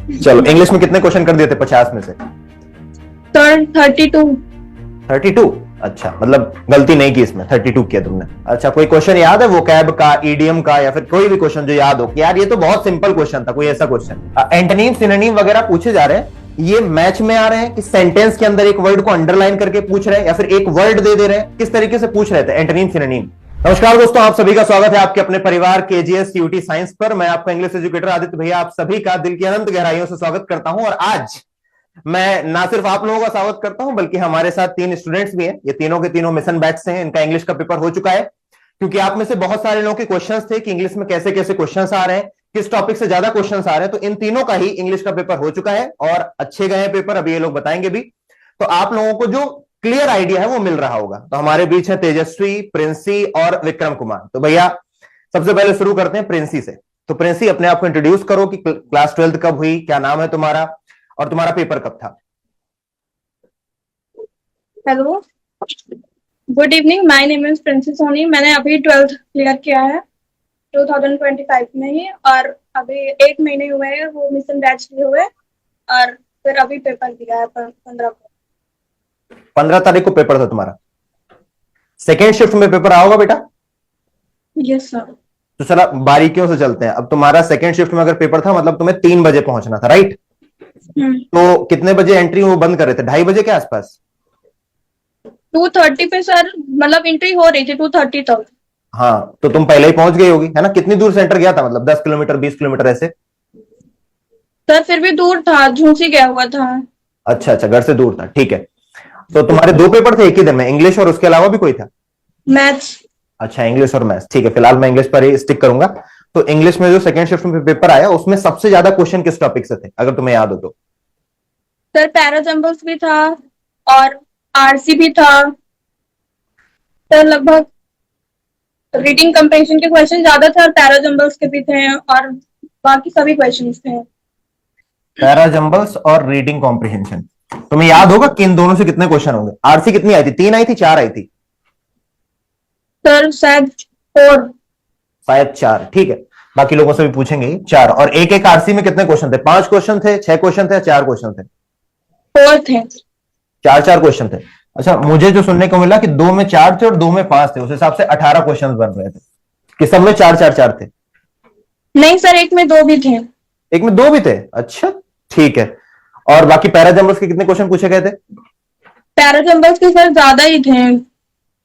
चलो, इंग्लिश में कितने क्वेश्चन कर दिए थे 50 में से? सर 32। 32? अच्छा, मतलब गलती नहीं की इसमें, 32 किया तुमने। अच्छा, कोई क्वेश्चन याद है वोकैब का, ईडीएम का, या फिर कोई भी क्वेश्चन जो याद हो कि यार ये तो बहुत सिंपल क्वेश्चन था, कोई ऐसा क्वेश्चन? एंटोनिम सिनोनिम वगैरह पूछे जा रहे हैं, ये मैच में आ रहे हैं कि सेंटेंस के अंदर एक वर्ड को अंडरलाइन करके पूछ रहे हैं, या फिर एक वर्ड दे रहे हैं, किस तरीके से पूछ रहे थे एंटोनिम सिनोनिम? नमस्कार दोस्तों, आप सभी का स्वागत है आपके अपने परिवार केजीएस यूटी साइंस पर। मैं आपका इंग्लिश एजुकेटर आदित्य भैया आप सभी का दिल की अनंत गहराइयों से स्वागत करता हूं। और आज मैं ना सिर्फ आप लोगों का स्वागत करता हूं, बल्कि हमारे साथ 3 स्टूडेंट्स भी हैं। ये तीनों के तीनों मिशन बैच से हैं, इनका इंग्लिश का पेपर हो चुका है। क्योंकि आप में से बहुत सारे लोगों के क्वेश्चंस थे कि इंग्लिश में कैसे कैसे क्वेश्चंस आ रहे हैं, किस टॉपिक से ज्यादा क्वेश्चंस आ रहे हैं, तो इन तीनों का ही इंग्लिश का पेपर हो चुका है और अच्छे गए हैं पेपर, अभी ये लोग बताएंगे भी। तो आप लोगों को जो क्लियर आइडिया है वो मिल रहा होगा। तो हमारे बीच है तेजस्वी, प्रिंसी और विक्रम कुमार। तो भैया सबसे पहले शुरू करते हैं प्रिंसी से। तो प्रिंसी, अपने आप को इंट्रोड्यूस करो कि क्लास 12th कब हुई, क्या नाम है तुम्हारा, और तुम्हारा पेपर कब था? Hello, good evening, my name is Princy Soni. मैंने अभी 12th क्लियर किया है 2025 में ही, और अभी 1 महीने हुए हैं वो मिशन बैच लिए हुए, और फिर अभी पेपर दिया है 15 को। 15 तारीख को पेपर था तुम्हारा। सेकेंड शिफ्ट में पेपर आओगा बेटा? Yes sir. तो चला बारीकियों से चलते हैं। अब तुम्हारा सेकेंड शिफ्ट में अगर पेपर था, मतलब तुम्हें 3 बजे पहुंचना था, राइट? तो कितने बजे एंट्री वो बंद कर रहे थे? 2:30 बजे के आसपास? 2:30 पे सर, मतलब एंट्री हो रही थी 2:30 तक। हाँ, तो तुम पहले ही पहुंच गई होगी, है ना? कितनी दूर सेंटर गया था, मतलब 10 किलोमीटर, 20 किलोमीटर ऐसे? सर फिर भी दूर था, झूसी गया हुआ था। अच्छा अच्छा, घर से दूर था, ठीक है। तो तुम्हारे 2 पेपर थे एक ही दिन में, इंग्लिश और उसके अलावा भी कोई था? मैथ्स। अच्छा, इंग्लिश और मैथ्स, ठीक है। फिलहाल मैं इंग्लिश पर ही स्टिक करूंगा। तो इंग्लिश में जो सेकंड शिफ्ट में पेपर आया, उसमें सबसे ज्यादा क्वेश्चन किस टॉपिक से थे, अगर तुम्हें याद हो तो? सर पैराजम्बल्स भी था और आरसी भी था। सर लगभग रीडिंग कंप्रेंशन के क्वेश्चन ज्यादा थे और पैराजम्बल्स के भी थे, और बाकी सभी क्वेश्चंस थे। पैराजंबल्स और रीडिंग कॉम्प्रिहेंशन। तुम्हें याद होगा कि इन दोनों से कितने क्वेश्चन होंगे? आरसी कितनी आई थी? 3 आई थी, 4 आई थी? सर शायद 4। शायद 4, ठीक है। बाकी लोगों से भी पूछेंगे। 4, और एक एक आरसी में कितने क्वेश्चन थे? 5 क्वेश्चन थे, 6 क्वेश्चन थे, 4 क्वेश्चन थे? 4 थे। 4 क्वेश्चन थे। अच्छा, मुझे जो सुनने को मिला कि 2 में 4 थे और 2 में 5 थे, उस हिसाब से 18 क्वेश्चन बन रहे थे कि सब में 4 4 4 थे? नहीं सर, एक में 2 भी थे। एक में 2 भी थे? अच्छा, ठीक है। और बाकी पैराजंबल्स के कितने क्वेश्चन पूछे गए थे? पैराजम्बल्स के सर ज्यादा ही थे,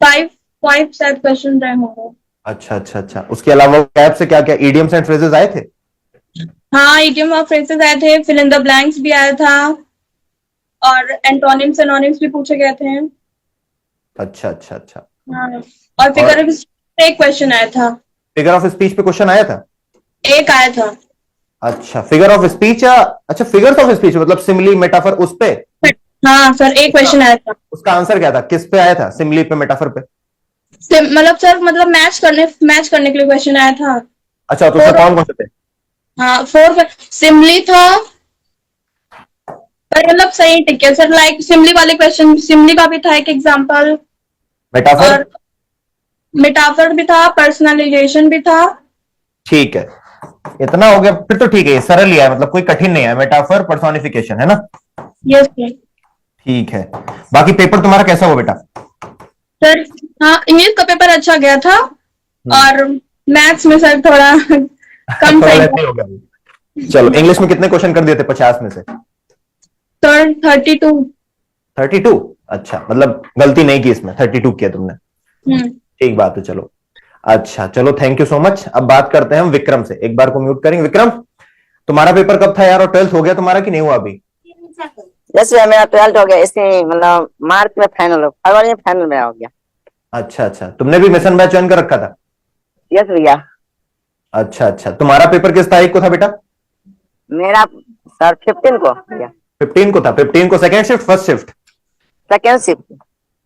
5 शायद क्वेश्चन रहे होंगे। अच्छा अच्छा अच्छा, उसके अलावा कैब से क्या क्या इडियम्स एंड फ्रेजेस आए थे? हाँ, इडियम और फ्रेजेस आए थे, फिल इन द ब्लैंक्स भी आया था, और एंटोनिम्स एनोनिम्स भी पूछे गए थे। अच्छा अच्छा अच्छा। हाँ, और फिगर ऑफ स्पीच एक क्वेश्चन आया था। फिगर ऑफ स्पीच पे क्वेश्चन आया था? एक आया था। अच्छा, फिगर ऑफ स्पीच या अच्छा, फिगर्स ऑफ स्पीच मतलब सिमिली मेटाफर, उस पे? हाँ सर, एक उसका क्वेश्चन आया था। उसका आंसर क्या था, किस पे आया था, सिमिली पे, मेटाफर पे? मतलब सर, मतलब मैच करने के लिए क्वेश्चन आया था। अच्छा, तो उसमें कौन कौन से थे? हाँ, 4 सिमली था, पर मतलब सही ठीक है सर, लाइक सिमली वाले क्वेश्चन, सिमली का भी था एक एग्जांपल, मेटाफर? और मेटाफर भी था, पर्सनलाइजेशन भी था। ठीक है, इतना हो गया फिर तो ठीक है, ये सरल ही है, मतलब कोई कठिन नहीं है। मेटाफर, पर्सोनिफिकेशन, है ना? Yes sir. ठीक है। बाकी पेपर तुम्हारा कैसा हुआ बेटा? सर हाँ, इंग्लिश का पेपर अच्छा गया था, और मैथ्स में सर थोड़ा कम थोड़ा सही लेट था। हो गया। चलो, इंग्लिश में कितने क्वेश्चन कर दिए थे 50 में से? सर 32। 32? अच्छा, मतलब गलती नहीं की इसमें, 32 किया तुमने। ठीक बात है, चलो। अच्छा चलो, थैंक यू सो मच। अब बात करते हैं हम विक्रम से। एक बार को म्यूट करेंगे। विक्रम, तुम्हारा पेपर कब था यार, और 12th हो गया तुम्हारा कि नहीं हुआ अभी? यस भैया, मेरा 12th हो गया, इसके मतलब मार्च में फाइनल हो, फरवरी में फाइनल में हो गया। अच्छा अच्छा, तुमने भी मिशन बैच ज्वाइन कर रखा था? यस भैया। अच्छा अच्छा, तुम्हारा पेपर किस तारीख को था बेटा? मेरा सर 15 को भैया। 15 को था। 15 को second shift, first shift? Second shift.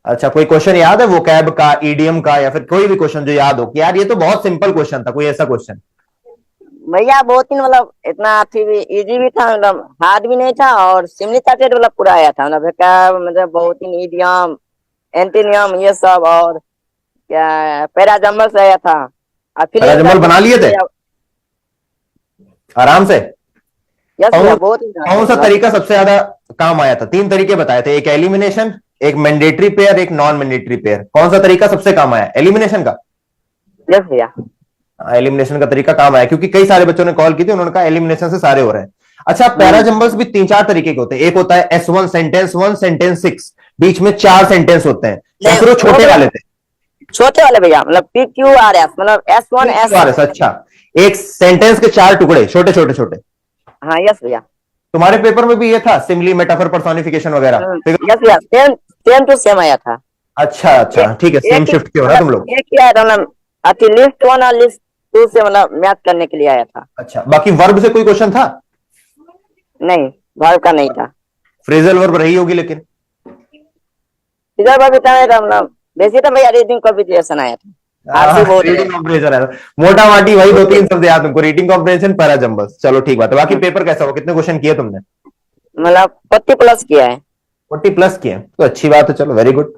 अच्छा, कोई क्वेश्चन याद है वोकैब का, ईडीएम का, या फिर कोई भी क्वेश्चन जो याद हो कि यार ये तो बहुत सिंपल क्वेश्चन था, कोई ऐसा क्वेश्चन? भैया बहुत ही मतलब इतना इजी भी था, मतलब हार्ड भी नहीं था, और सिमली सब्जेक्ट मतलब पूरा आया था, मतलब क्या मतलब बहुत ही इडियम, एंटीनियम, ये सब, और क्या पैराजम्बल से आया था, और फिलिंग पैराजंबल बना लिए थे आराम से? यस भैया कौन बहुत ही कौन सा तरीका सबसे ज्यादा काम आया था? 3 तरीके बताए थे, एक एलिमिनेशन, एक मैंडेटरी पेयर, एक नॉन मैंडेटरी पेयर। कौन सा तरीका सबसे काम आया? एलिमिनेशन का। यस भैया। एलिमिनेशन का तरीका काम आया, क्योंकि कई सारे बच्चों ने कॉल की थी, उन्होंने कहा एलिमिनेशन से सारे हो रहे हैं। अच्छा, पैरा जंबल्स भी 3-4 तरीके के होते हैं। एक होता है S1 सेंटेंस 1 सेंटेंस 6, बीच में 4 सेंटेंस होते हैं, या फिर वो छोटे वाले थे? छोटे वाले भैया, मतलब PQRS, मतलब S1 S। अच्छा, एक सेंटेंस के 4 टुकड़े, छोटे छोटे छोटे। हाँ यस भैया। तुम्हारे पेपर में भी ये था, सिमिली, मेटाफर, पर्सोनिफिकेशन वगैरह? यस भैया, सेम सेम टू सेम आया था। अच्छा अच्छा, ठीक है, सेम शिफ्ट के हो ना तुम लोग। एक किया था मतलब, अति लिस्ट 1 और लिस्ट 2 से मतलब मैथ करने के लिए आया था। अच्छा, बाकी वर्ब से कोई क्वेश्चन था? नहीं, वर्ब का नहीं था। फ्रेजल वर्ब रही होगी लेकिन। इधर वर्ब इतना नहीं था, मतलब वैसे तो भैया रीडिंग कॉम्पिटिशन आया था। आरसी बहुत है। रीडिंग कॉम्प्रिहेंशन है, मोटा माटी वही 2-3 शब्द याद तुमको, रीडिंग कॉम्प्रिहेंशन, पैरा जंबल्स। चलो ठीक बात है। बाकी पेपर कैसा हुआ? कितने क्वेश्चन किए तुमने? मतलब 40+ किया है। 40+ किए, तो अच्छी बात है, चलो वेरी गुड।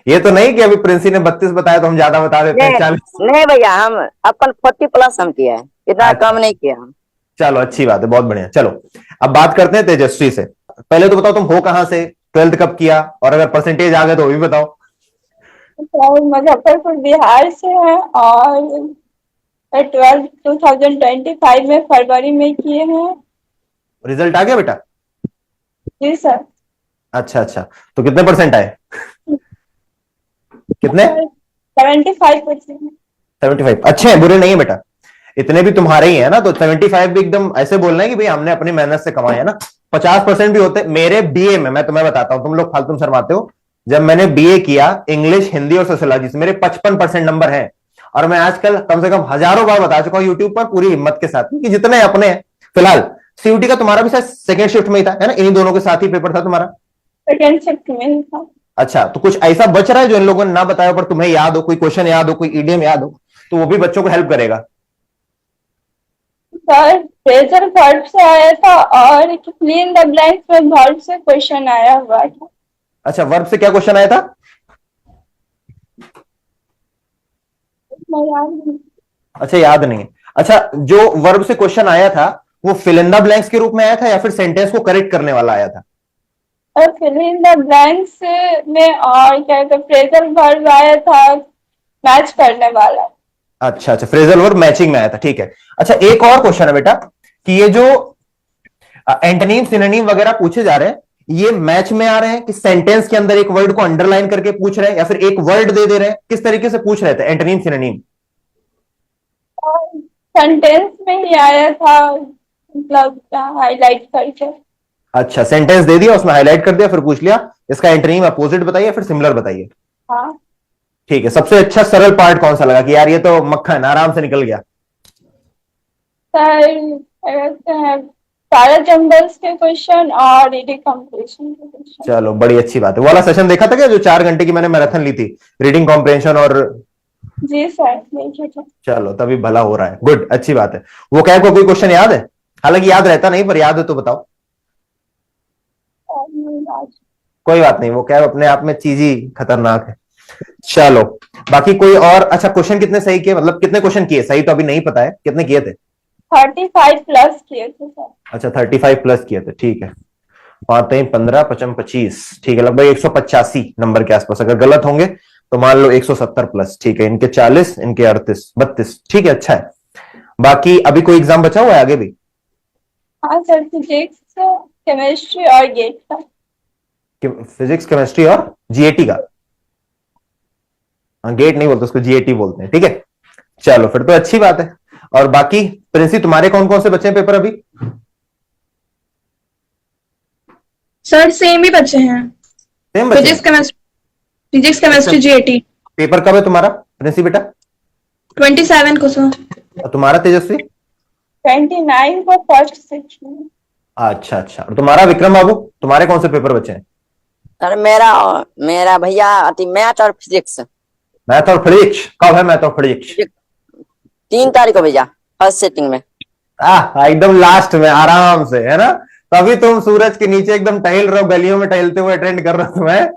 ये तो नहीं कि अभी प्रिंसी ने 32 बताया तो हम ज्यादा बता देते हैं, 40। नहीं भैया, हम अपन 40+ हम किया है, इतना कम नहीं किया हम। चलो अच्छी बात है, बहुत बढ़िया। चलो अब बात करते हैं तेजस्वी से। पहले तो बताओ तुम हो कहां से, 12th कब किया, और अगर परसेंटेज आ गए तो वो भी बताओ। तो मुजफ्फरपुर बिहार से है और 12 2025 में फरवरी में किए हैं। रिजल्ट आ गया बेटा? जी सर। अच्छा अच्छा, तो कितने परसेंट आए? कितने? 75%। 75। अच्छे हैं, बुरे नहीं है बेटा, इतने भी तुम्हारे ही है ना, तो 75 भी एकदम ऐसे बोलना है कि भाई हमने अपनी मेहनत से कमाए है ना। 50% भी होते मेरे बीए में, मैं तुम्हें बताता हूं, तुम लोग फालतू शर्माते हो। जब मैंने बीए किया इंग्लिश, हिंदी और सोशियोलॉजी से, मेरे 55% नंबर हैं। और मैं आजकल कम से कम हजारों बार बता चुका हूं यूट्यूब पर पूरी हिम्मत के साथ कि जितने अपने हैं। फिलहाल सीयूटी का तुम्हारा भी शायद सेकंड शिफ्ट में ही था, है ना? इन्हीं दोनों के साथ ही पेपर था तुम्हारा। सेकेंड शिफ्ट में ही था। अच्छा, तो कुछ ऐसा बच रहा है जो इन लोगों ने ना बताया पर तुम्हें याद हो, कोई क्वेश्चन याद हो, कोई ईडीएम याद हो, तो वो भी बच्चों को हेल्प करेगा। सर फ्रेजल वर्ब से आया था और फिल इन द ब्लैंक्स में वर्ब से क्वेश्चन आया हुआ था। अच्छा, वर्ब से क्या क्वेश्चन आया था? मैं याद नहीं। अच्छा, याद नहीं है। अच्छा, जो वर्ब से क्वेश्चन आया था वो फिल इन द ब्लैंक्स के रूप में आया था या फिर सेंटेंस को करेक्ट करने वाला आया था? और फिल इन द ब्लैंक्स में और क्या कहते फ्रेजल वर्ब आया था मैच करने वाला। अच्छा अच्छा, फ्रेजल वर्ब मैचिंग में आया था, ठीक है। अच्छा, एक और क्वेश्चन है बेटा कि ये जो एंटोनिम सिनोनिम वगैरह पूछे जा रहे हैं, ये मैच में आ रहे हैं कि सेंटेंस के अंदर एक वर्ड को अंडरलाइन करके पूछ रहे हैं, या फिर एक वर्ड दे रहे हैं? किस तरीके से पूछ रहे थे एंटोनिम सिनोनिम? सेंटेंस में ही आया था, मतलब हाईलाइट करके। अच्छा, सेंटेंस दे दिया, उसमें हाईलाइट कर दिया, फिर पूछ लिया इसका एंटोनिम अपोजिट बताइए, फिर सिमिलर बताइए। हाँ। ठीक है, सबसे अच्छा सरल पार्ट कौन सा लगा कि यार ये तो मक्खन आराम से निकल गया? सर क्या कहते हैं सारा जंगल्स के क्वेश्चन और रीडिंग कॉम्प्रिहेंशन के क्वेश्चन। चलो बड़ी अच्छी बात है। वो वाला सेशन देखा था क्या जो 4 घंटे की मैंने मैराथन ली थी, रीडिंग कॉम्प्रिहेंशन और? जी सर देखिए तो। चलो तभी भला हो रहा है, गुड, अच्छी बात है। वो कैब का कोई क्वेश्चन याद है? हालांकि याद रहता नहीं, पर याद है तो बताओ। कोई बात नहीं, वो कैब अपने आप में चीज ही खतरनाक है। चलो बाकी कोई और? अच्छा, क्वेश्चन कितने सही किए, मतलब कितने क्वेश्चन किए सही तो अभी नहीं पता है, कितने किए थे? 35+ किए थे सर। अच्छा, 35+ किए थे, ठीक है। 5-3-15 55-25, ठीक है, लगभग 185 नंबर के आसपास। अगर गलत होंगे तो मान लो 170+, ठीक है। इनके 40, इनके 38 32, ठीक है, अच्छा है। बाकी अभी कोई एग्जाम बचा हुआ है आगे भी? हाँ सर फिजिक्स केमिस्ट्री और गेट का। फिजिक्स केमिस्ट्री और जीएटी का? हाँ, गेट नहीं बोलते उसको, जीएटी बोलते हैं, ठीक है। चलो फिर तो अच्छी बात है। और बाकी प्रिंसी तुम्हारे कौन कौन से बचे हैं पेपर अभी? सर सेम ही बचे हैं। सेम बचे हैं? Physics chemistry GAT. पेपर कब है तुम्हारा प्रिंसी बेटा? 27 को सर। और तुम्हारा तेजस्वी? 29 को फर्स्ट सेक्शन। अच्छा अच्छा, और तुम्हारा विक्रम बाबू, तुम्हारे कौन से पेपर बचे हैं? सर मेरा मेरा भैया अति मैथ और फिजिक्स। मैथ और फिजिक्स कब है? मैथ और फिजिक्स 3 तारीख को भैया, फर्स्ट सेटिंग में। एकदम लास्ट में आराम से, है ना? तभी तुम सूरज के नीचे एकदम टहल रहे हो, गलियों में टहलते हुए अटेंड कर रहे हो तुम्हें।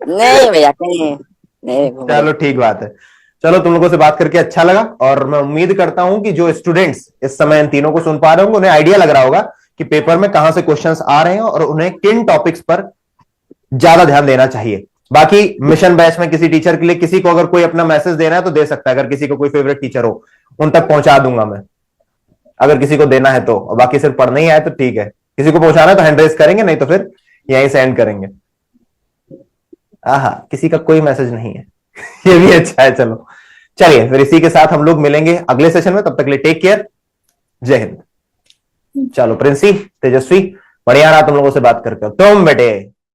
नहीं भैया कहीं नहीं। चलो ठीक बात है। चलो तुम लोगों से बात करके अच्छा लगा, और मैं उम्मीद करता हूं कि जो स्टूडेंट्स इस समय इन तीनों को सुन पा रहे होंगे उन्हें आइडिया लग रहा होगा कि पेपर में कहां से क्वेश्चंस आ रहे हैं और उन्हें किन टॉपिक्स पर ज्यादा ध्यान देना चाहिए। बाकी मिशन बैच में किसी टीचर के लिए किसी को अगर कोई अपना मैसेज देना है तो दे सकता है, अगर किसी को कोई फेवरेट टीचर हो उन तक पहुंचा दूंगा मैं, अगर किसी को देना है तो। बाकी सिर्फ पढ़ना ही आए तो ठीक है, किसी को पहुंचाना है तो हैंड रेज करेंगे, नहीं तो फिर यहीं सेंड करेंगे। आहा, किसी का कोई मैसेज नहीं है ये भी अच्छा है। चलो चलिए फिर इसी के साथ हम लोग मिलेंगे अगले सेशन में, तब तक के लिए टेक केयर, जय हिंद। चलो प्रिंसी, तेजस्वी, बढ़िया रहा तुम लोगों से बात करके। तुम बेटे